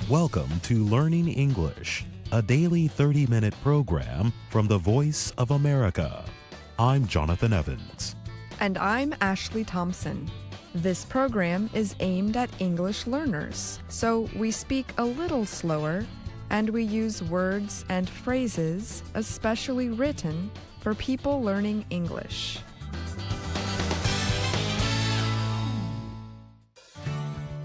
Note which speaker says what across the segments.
Speaker 1: Welcome to Learning English, a daily 30-minute program from the Voice of America. I'm Jonathan Evans.
Speaker 2: And I'm Ashley Thompson. This program is aimed at English learners, so we speak a little slower and we use words and phrases especially written for people learning English.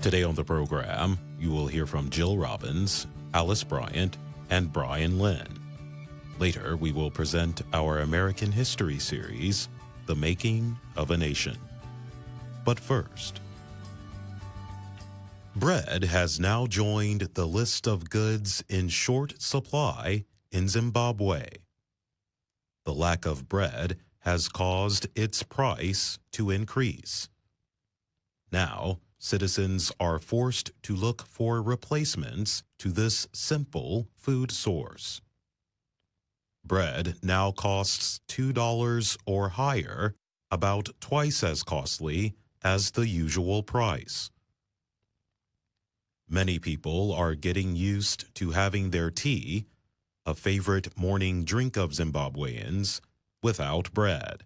Speaker 1: Today on the program, you will hear from Jill Robbins, Alice Bryant, and Brian Lynn. Later, we will present our American History series, The Making of a Nation. But first, bread has now joined the list of goods in short supply in Zimbabwe. The lack of bread has caused its price to increase. Now, citizens are forced to look for replacements to this simple food source. Bread now costs $2 or higher, about twice as costly as the usual price. Many people are getting used to having their tea, a favorite morning drink of Zimbabweans, without bread.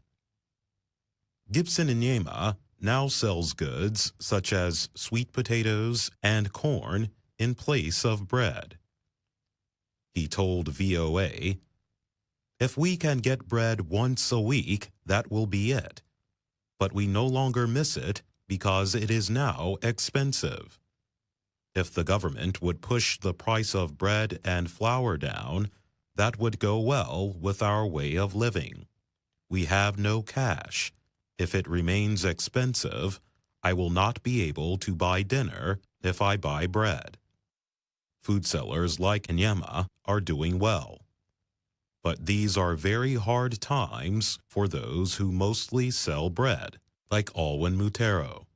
Speaker 1: Gibson Nyema now sells goods such as sweet potatoes and corn in place of bread. He told VOA, "If we can get bread once a week, that will be it. But we no longer miss it because it is now expensive. If the government would push the price of bread and flour down, that would go well with our way of living. We have no cash. If it remains expensive, I will not be able to buy dinner if I buy bread." Food sellers like Nyema are doing well. But these are very hard times for those who mostly sell bread, like Alwyn Mutero.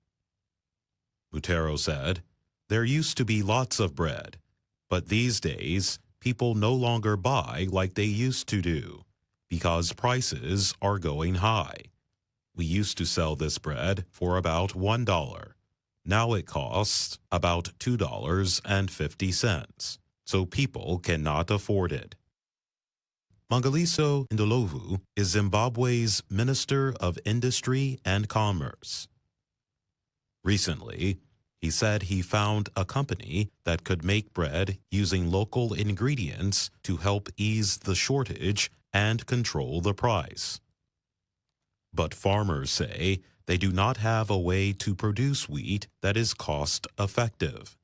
Speaker 1: Mutero said, "There used to be lots of bread, but these days people no longer buy like they used to do because prices are going high. We used to sell this bread for about $1. Now it costs about $2.50, so people cannot afford it." Mangaliso Ndlovu is Zimbabwe's Minister of Industry and Commerce. Recently, he said he found a company that could make bread using local ingredients to help ease the shortage and control the price. But farmers say they do not have a way to produce wheat that is cost-effective.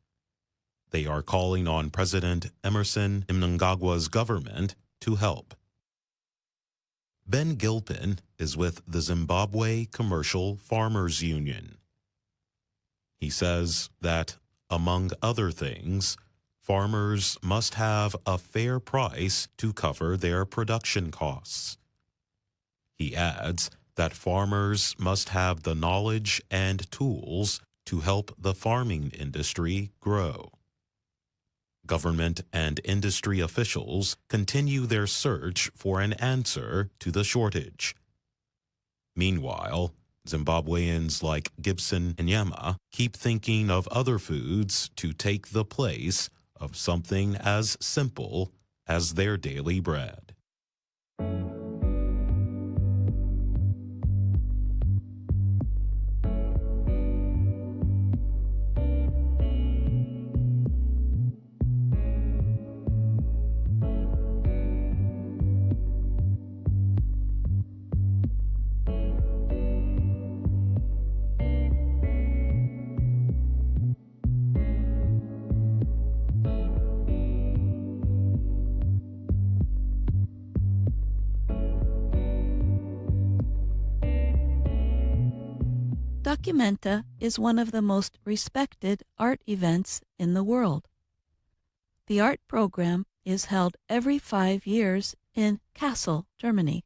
Speaker 1: They are calling on President Emerson Mnangagwa's government to help. Ben Gilpin is with the Zimbabwe Commercial Farmers Union. He says that, among other things, farmers must have a fair price to cover their production costs. He adds that farmers must have the knowledge and tools to help the farming industry grow. Government and industry officials continue their search for an answer to the shortage. Meanwhile, Zimbabweans like Gibson Nyema keep thinking of other foods to take the place of something as simple as their daily bread.
Speaker 3: Documenta is one of the most respected art events in the world. The art program is held every 5 years in Kassel, Germany.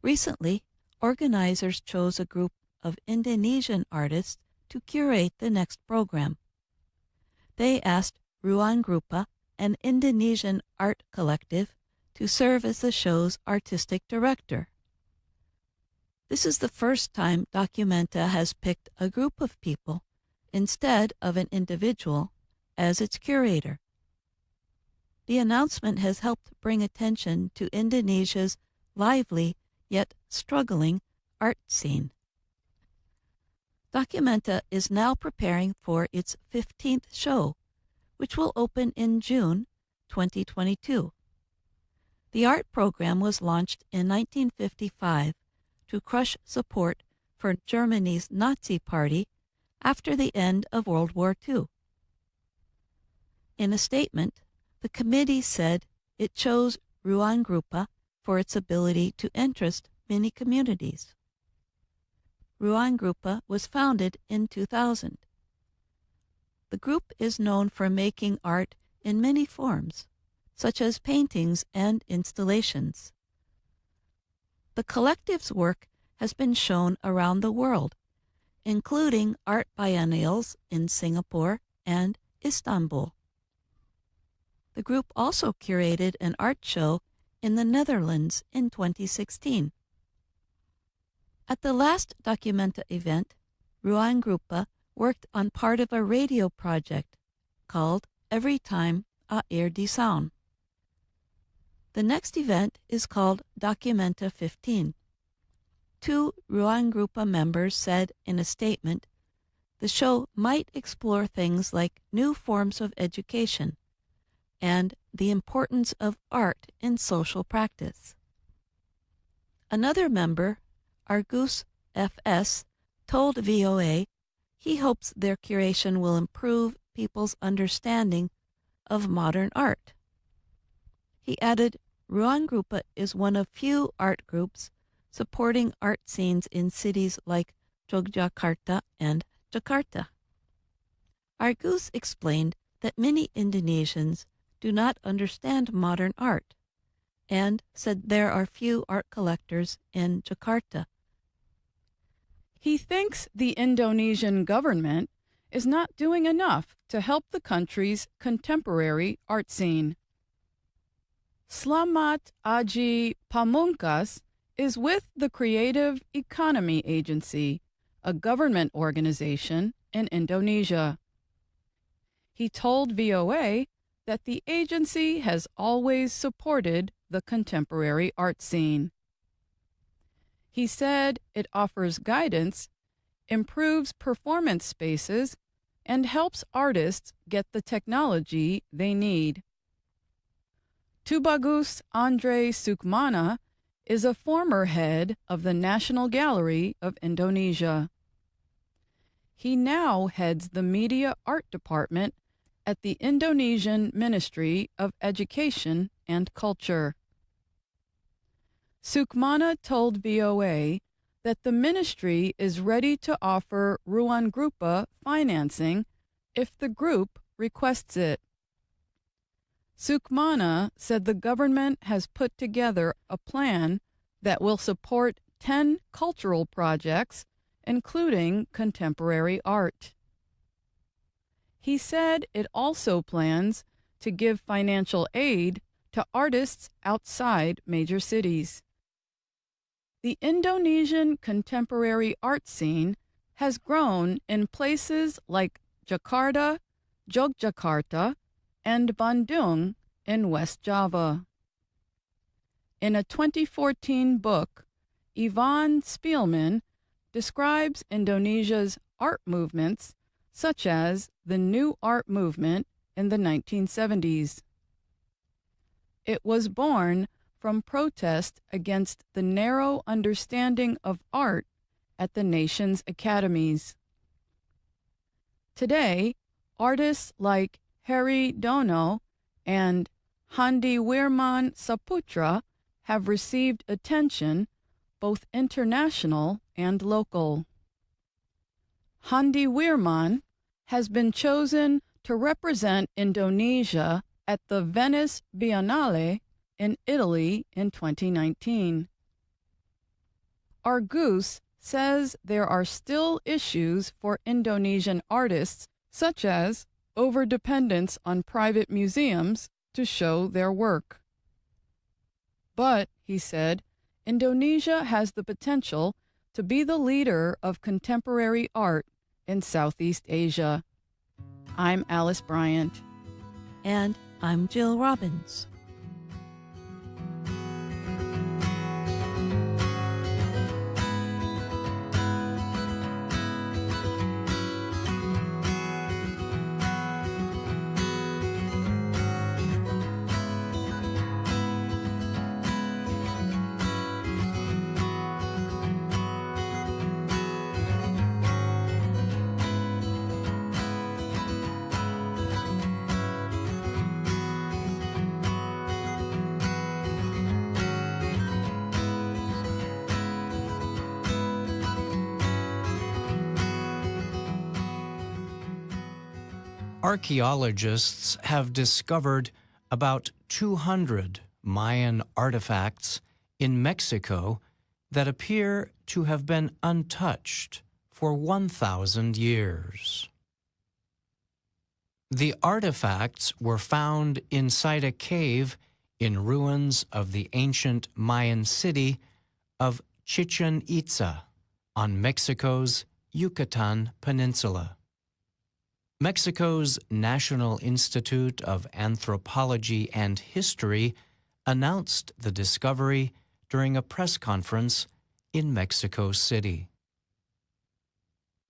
Speaker 3: Recently, organizers chose a group of Indonesian artists to curate the next program. They asked Ruang Grupa, an Indonesian art collective, to serve as the show's artistic director. This is the first time Documenta has picked a group of people instead of an individual as its curator. The announcement has helped bring attention to Indonesia's lively yet struggling art scene. Documenta is now preparing for its 15th show, which will open in June 2022. The art program was launched in 1955 to crush support for Germany's Nazi Party after the end of World War II. In a statement, the committee said it chose Ruanggrupa for its ability to interest many communities. Ruanggrupa was founded in 2000. The group is known for making art in many forms, such as paintings and installations. The collective's work has been shown around the world, including art biennials in Singapore and Istanbul. The group also curated an art show in the Netherlands in 2016. At the last Documenta event, Ruanggrupa worked on part of a radio project called Every Time a Ear di Sound. The next event is called Documenta 15. Two Ruanggrupa members said in a statement, the show might explore things like new forms of education and the importance of art in social practice. Another member, Argus FS, told VOA he hopes their curation will improve people's understanding of modern art. He added, Ruanggrupa is one of few art groups supporting art scenes in cities like Yogyakarta and Jakarta. Argus explained that many Indonesians do not understand modern art and said there are few art collectors in Jakarta.
Speaker 4: He thinks the Indonesian government is not doing enough to help the country's contemporary art scene. Slamet Aji Pamungkas is with the Creative Economy Agency, a government organization in Indonesia. He told VOA that the agency has always supported the contemporary art scene. He said it offers guidance, improves performance spaces, and helps artists get the technology they need. Tubagus Andre Sukmana is a former head of the National Gallery of Indonesia. He now heads the Media Art Department at the Indonesian Ministry of Education and Culture. Sukmana told VOA that the ministry is ready to offer Ruanggrupa financing if the group requests it. Sukmana said the government has put together a plan that will support 10 cultural projects, including contemporary art. He said it also plans to give financial aid to artists outside major cities. The Indonesian contemporary art scene has grown in places like Jakarta, Yogyakarta, and Bandung in West Java. In a 2014 book, Ivan Spielman describes Indonesia's art movements, such as the New Art Movement in the 1970s. It was born from protest against the narrow understanding of art at the nation's academies. Today, artists like Heri Dono and Handi Wirman Saputra have received attention, both international and local. Handi Wirman has been chosen to represent Indonesia at the Venice Biennale in Italy in 2019. Argus says there are still issues for Indonesian artists, such as overdependence on private museums to show their work. But, he said, Indonesia has the potential to be the leader of contemporary art in Southeast Asia. I'm Alice Bryant.
Speaker 3: And I'm Jill Robbins.
Speaker 5: Archaeologists have discovered about 200 Mayan artifacts in Mexico that appear to have been untouched for 1,000 years. The artifacts were found inside a cave in ruins of the ancient Mayan city of Chichen Itza on Mexico's Yucatan Peninsula. Mexico's National Institute of Anthropology and History announced the discovery during a press conference in Mexico City.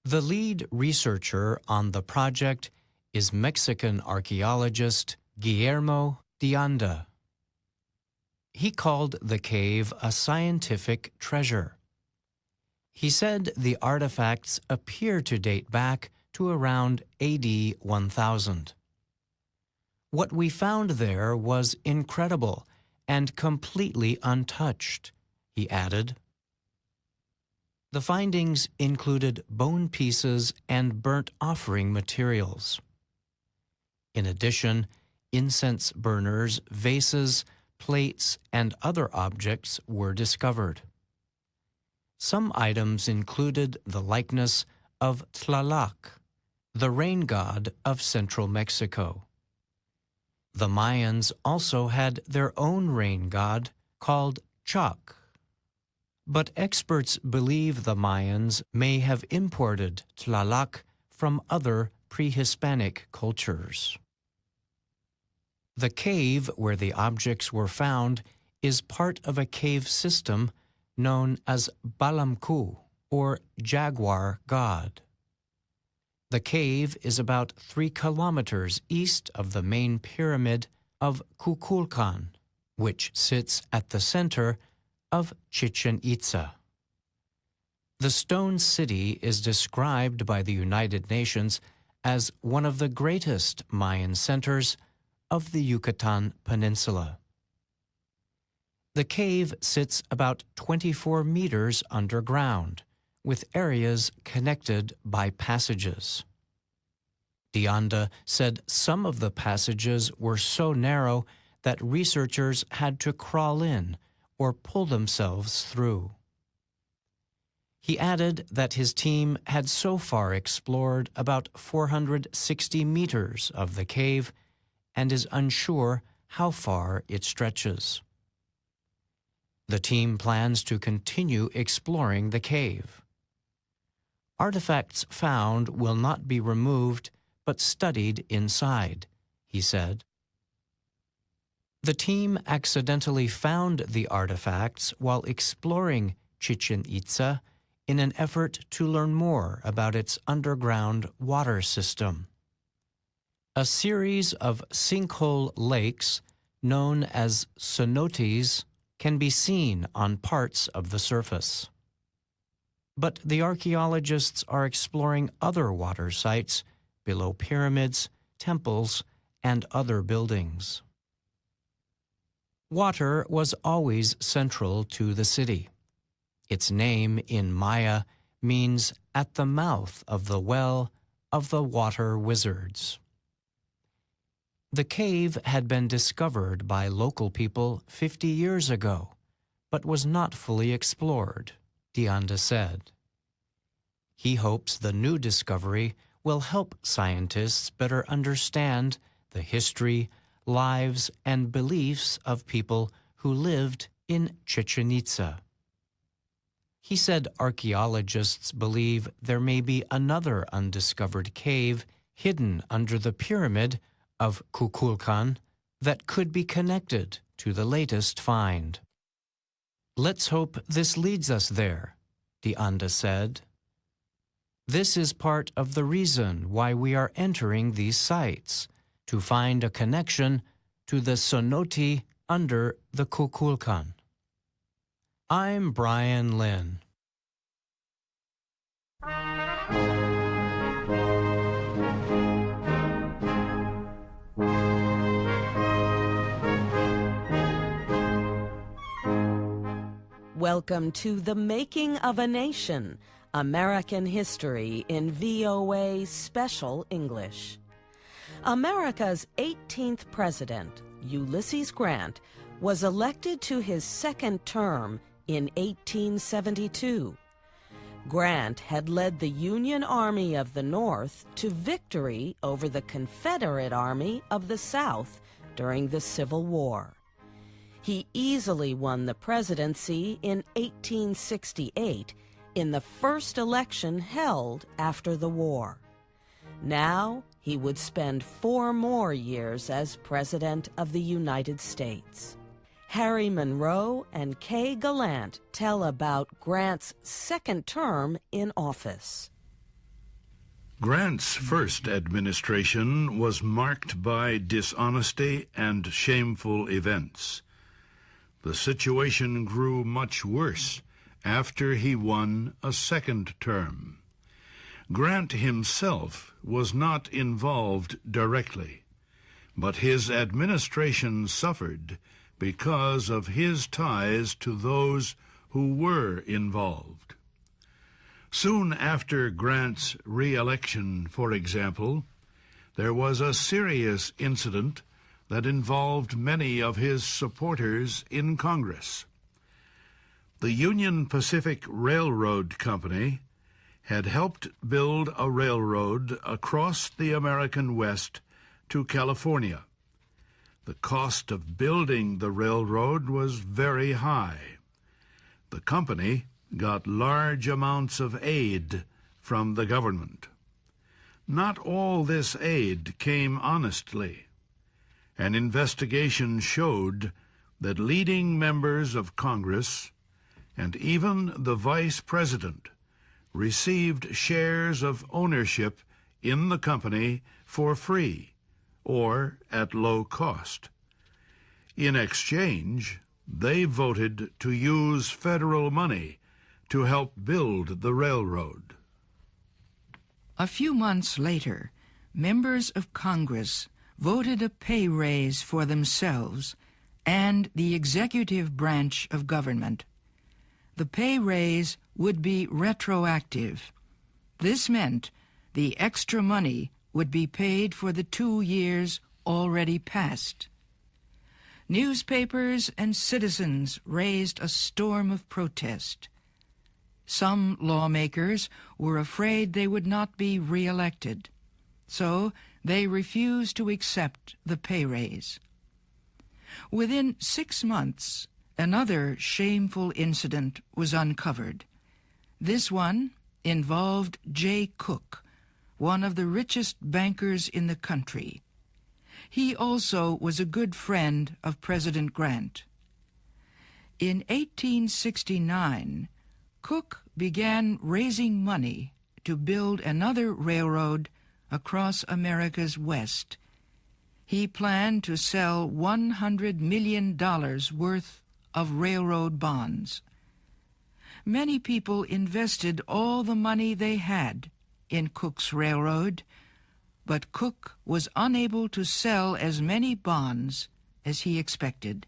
Speaker 5: The lead researcher on the project is Mexican archaeologist Guillermo de Anda. He called the cave a scientific treasure. He said the artifacts appear to date back to around AD 1000. What we found there was incredible and completely untouched, he added. The findings included bone pieces and burnt offering materials. In addition, incense burners, vases, plates, and other objects were discovered. Some items included the likeness of Tlaloc, the rain god of central Mexico. The Mayans also had their own rain god called Chac. But experts believe the Mayans may have imported Tlaloc from other pre-Hispanic cultures. The cave where the objects were found is part of a cave system known as Balamku, or Jaguar God. The cave is about 3 kilometers east of the main pyramid of Kukulkan, which sits at the center of Chichen Itza. The stone city is described by the United Nations as one of the greatest Mayan centers of the Yucatan Peninsula. The cave sits about 24 meters underground, with areas connected by passages. De Anda said some of the passages were so narrow that researchers had to crawl in or pull themselves through. He added that his team had so far explored about 460 meters of the cave and is unsure how far it stretches. The team plans to continue exploring the cave. Artifacts found will not be removed but studied inside, he said. The team accidentally found the artifacts while exploring Chichen Itza in an effort to learn more about its underground water system. A series of sinkhole lakes, known as cenotes, can be seen on parts of the surface. But the archaeologists are exploring other water sites below pyramids, temples, and other buildings. Water was always central to the city. Its name in Maya means "at the mouth of the well of the water wizards." The cave had been discovered by local people 50 years ago, but was not fully explored, de Anda said. He hopes the new discovery will help scientists better understand the history, lives, and beliefs of people who lived in Chichen Itza. He said archaeologists believe there may be another undiscovered cave hidden under the pyramid of Kukulkan that could be connected to the latest find. Let's hope this leads us there, the Anda said. This is part of the reason why we are entering these sites, to find a connection to the cenote under the Kukulkan. I'm Brian Lynn.
Speaker 6: Welcome to The Making of a Nation, American History in VOA Special English. America's 18th president, Ulysses Grant, was elected to his second term in 1872. Grant had led the Union Army of the North to victory over the Confederate Army of the South during the Civil War. He easily won the presidency in 1868 in the first election held after the war. Now he would spend 4 more years as President of the United States. Harry Monroe and Kay Gallant tell about Grant's second term in office.
Speaker 7: Grant's first administration was marked by dishonesty and shameful events. The situation grew much worse after he won a second term. Grant himself was not involved directly, but his administration suffered because of his ties to those who were involved. Soon after Grant's re-election, for example, there was a serious incident that involved many of his supporters in Congress. The Union Pacific Railroad Company had helped build a railroad across the American West to California. The cost of building the railroad was very high. The company got large amounts of aid from the government. Not all this aid came honestly. An investigation showed that leading members of Congress and even the Vice President received shares of ownership in the company for free or at low cost. In exchange, they voted to use federal money to help build the railroad.
Speaker 8: A few months later, members of Congress voted a pay raise for themselves and the executive branch of government. The pay raise would be retroactive. This meant the extra money would be paid for the 2 years already past. Newspapers and citizens raised a storm of protest. Some lawmakers were afraid they would not be re-elected, so they refused to accept the pay raise. Within 6 months, another shameful incident was uncovered. This one involved Jay Cook, one of the richest bankers in the country. He also was a good friend of President Grant. In 1869, Cook began raising money to build another railroad across America's West. He planned to sell $100 million worth of railroad bonds. Many people invested all the money they had in Cook's railroad, but Cook was unable to sell as many bonds as he expected.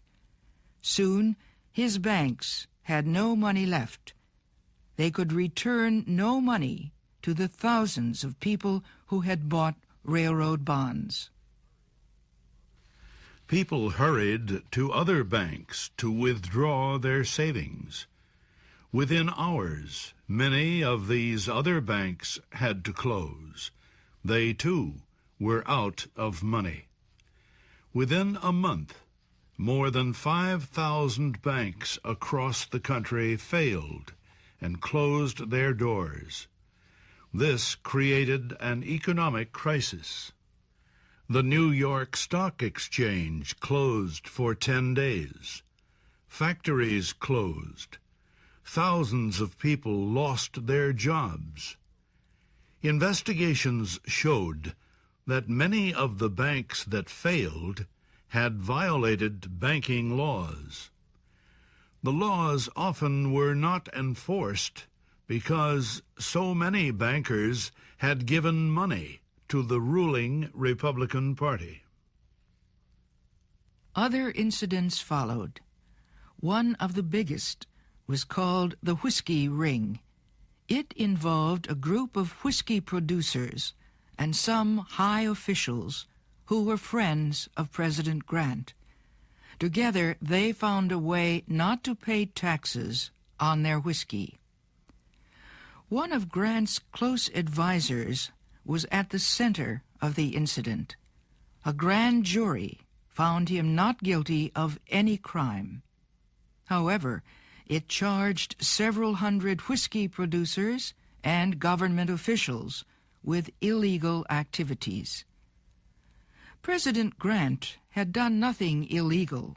Speaker 8: Soon, his banks had no money left. They could return no money to the thousands of people who had bought railroad bonds.
Speaker 7: People hurried to other banks to withdraw their savings. Within hours, many of these other banks had to close. They, too, were out of money. Within a month, more than 5,000 banks across the country failed and closed their doors. This created an economic crisis. The New York Stock Exchange closed for 10 days. Factories closed. Thousands of people lost their jobs. Investigations showed that many of the banks that failed had violated banking laws. The laws often were not enforced because so many bankers had given money to the ruling Republican Party.
Speaker 8: Other incidents followed. One of the biggest was called the Whiskey Ring. It involved a group of whiskey producers and some high officials who were friends of President Grant. Together, they found a way not to pay taxes on their whiskey. One of Grant's close advisers was at the center of the incident. A grand jury found him not guilty of any crime. However, it charged several hundred whiskey producers and government officials with illegal activities. President Grant had done nothing illegal,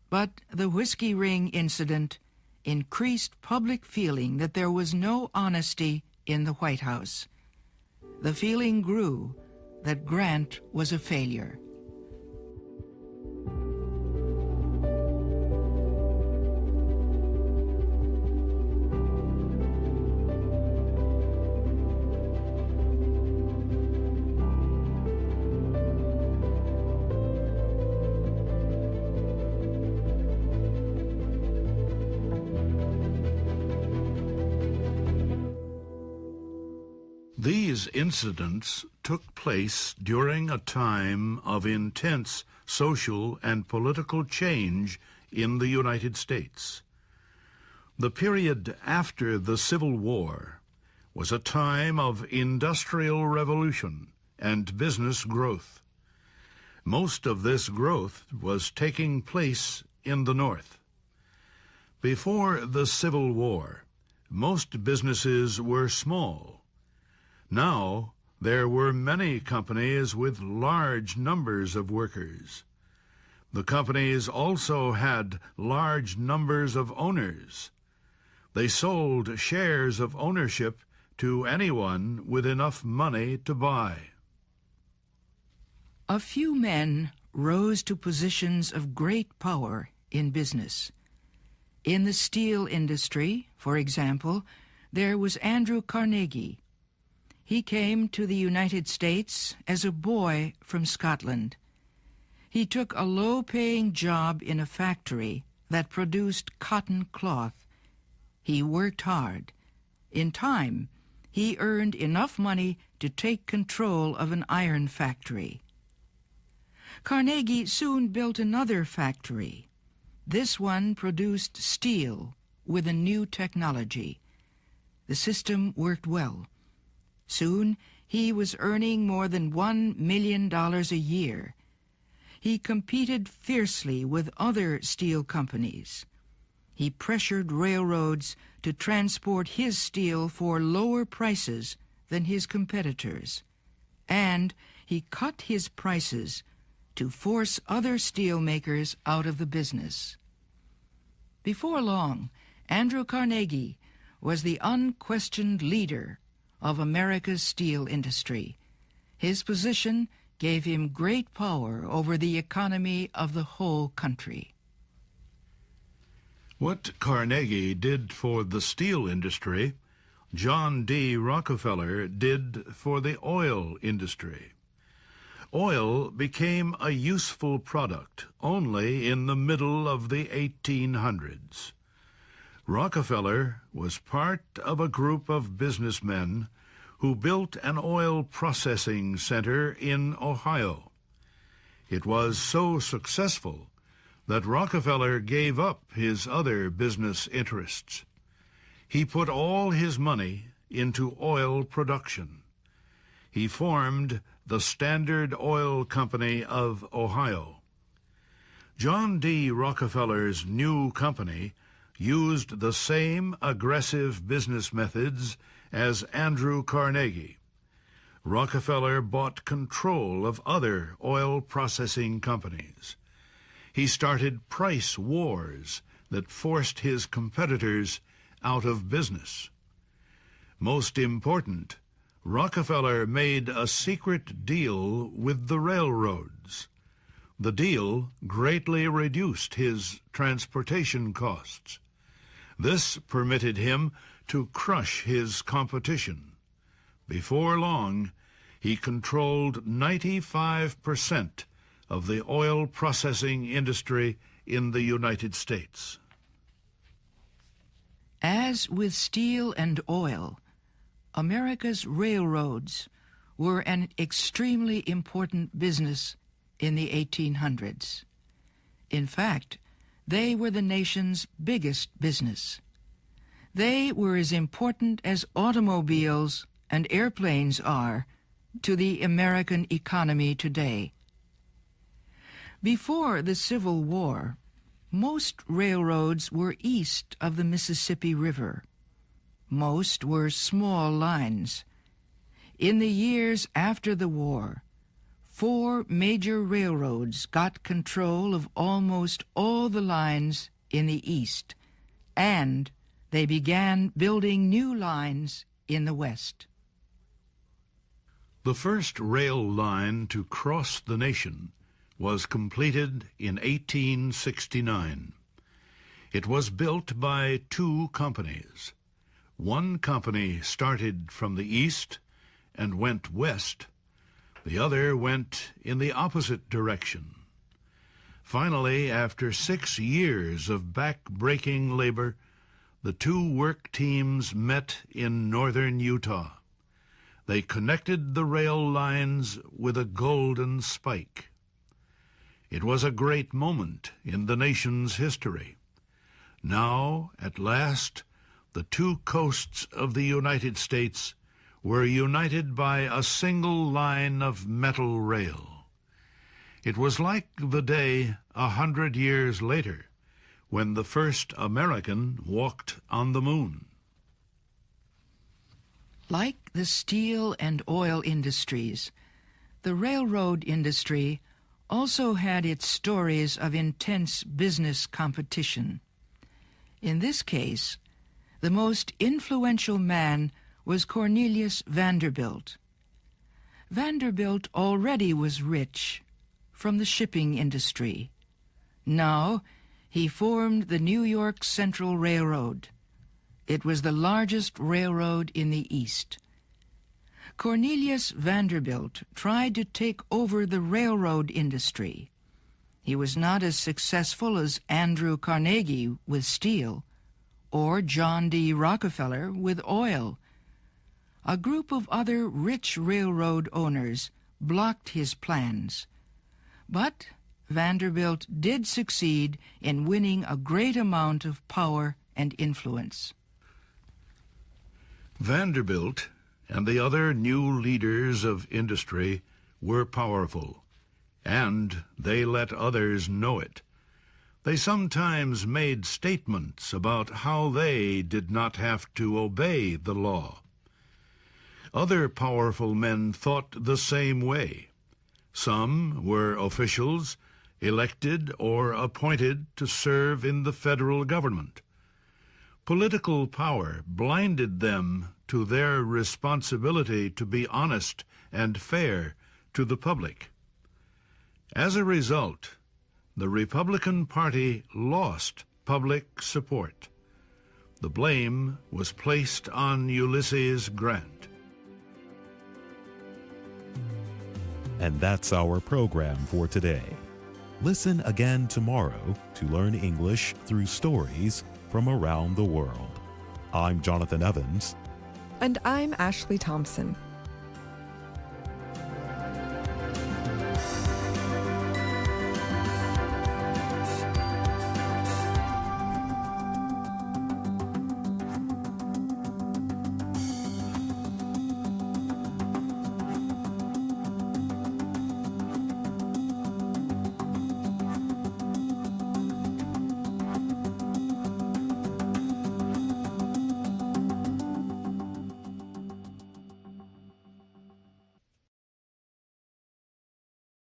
Speaker 8: but the Whiskey Ring incident increased public feeling that there was no honesty in the White House. The feeling grew that Grant was a failure.
Speaker 7: These incidents took place during a time of intense social and political change in the United States. The period after the Civil War was a time of industrial revolution and business growth. Most of this growth was taking place in the North. Before the Civil War, most businesses were small. Now, there were many companies with large numbers of workers. The companies also had large numbers of owners. They sold shares of ownership to anyone with enough money to buy.
Speaker 8: A few men rose to positions of great power in business. In the steel industry, for example, there was Andrew Carnegie. He came to the United States as a boy from Scotland. He took a low-paying job in a factory that produced cotton cloth. He worked hard. In time, he earned enough money to take control of an iron factory. Carnegie soon built another factory. This one produced steel with a new technology. The system worked well. Soon, he was earning more than $1 million a year. He competed fiercely with other steel companies. He pressured railroads to transport his steel for lower prices than his competitors, and he cut his prices to force other steel makers out of the business. Before long, Andrew Carnegie was the unquestioned leader of America's steel industry. His position gave him great power over the economy of the whole country.
Speaker 7: What Carnegie did for the steel industry, John D. Rockefeller did for the oil industry. Oil became a useful product only in the middle of the 1800s. Rockefeller was part of a group of businessmen who built an oil processing center in Ohio. It was so successful that Rockefeller gave up his other business interests. He put all his money into oil production. He formed the Standard Oil Company of Ohio. John D. Rockefeller's new company used the same aggressive business methods as Andrew Carnegie. Rockefeller bought control of other oil processing companies. He started price wars that forced his competitors out of business. Most important, Rockefeller made a secret deal with the railroads. The deal greatly reduced his transportation costs. This permitted him to crush his competition. Before long, he controlled 95% of the oil processing industry in the United States.
Speaker 8: As with steel and oil, America's railroads were an extremely important business in the 1800s. In fact, they were the nation's biggest business. They were as important as automobiles and airplanes are to the American economy today. Before the Civil War, most railroads were east of the Mississippi River. Most were small lines. In the years after the war, 4 major railroads got control of almost all the lines in the east, and they began building new lines in the west.
Speaker 7: The first rail line to cross the nation was completed in 1869. It was built by 2 companies. One company started from the east and went west. The other went in the opposite direction. Finally, after 6 years of back-breaking labor, the 2 work teams met in northern Utah. They connected the rail lines with a golden spike. It was a great moment in the nation's history. Now, at last, the 2 coasts of the United States were united by a single line of metal rail. It was like the day 100 years later when the first American walked on the moon.
Speaker 8: Like the steel and oil industries, the railroad industry also had its stories of intense business competition. In this case, the most influential man was Cornelius Vanderbilt. Vanderbilt already was rich from the shipping industry. Now he formed the New York Central Railroad. It was the largest railroad in the East. Cornelius Vanderbilt tried to take over the railroad industry. He was not as successful as Andrew Carnegie with steel or John D. Rockefeller with oil. A group of other rich railroad owners blocked his plans. But Vanderbilt did succeed in winning a great amount of power and influence.
Speaker 7: Vanderbilt and the other new leaders of industry were powerful, and they let others know it. They sometimes made statements about how they did not have to obey the law. Other powerful men thought the same way. Some were officials elected or appointed to serve in the federal government. Political power blinded them to their responsibility to be honest and fair to the public. As a result, the Republican Party lost public support. The blame was placed on Ulysses Grant.
Speaker 1: And that's our program for today. Listen again tomorrow to learn English through stories from around the world. I'm Jonathan Evans.
Speaker 2: And I'm Ashley Thompson.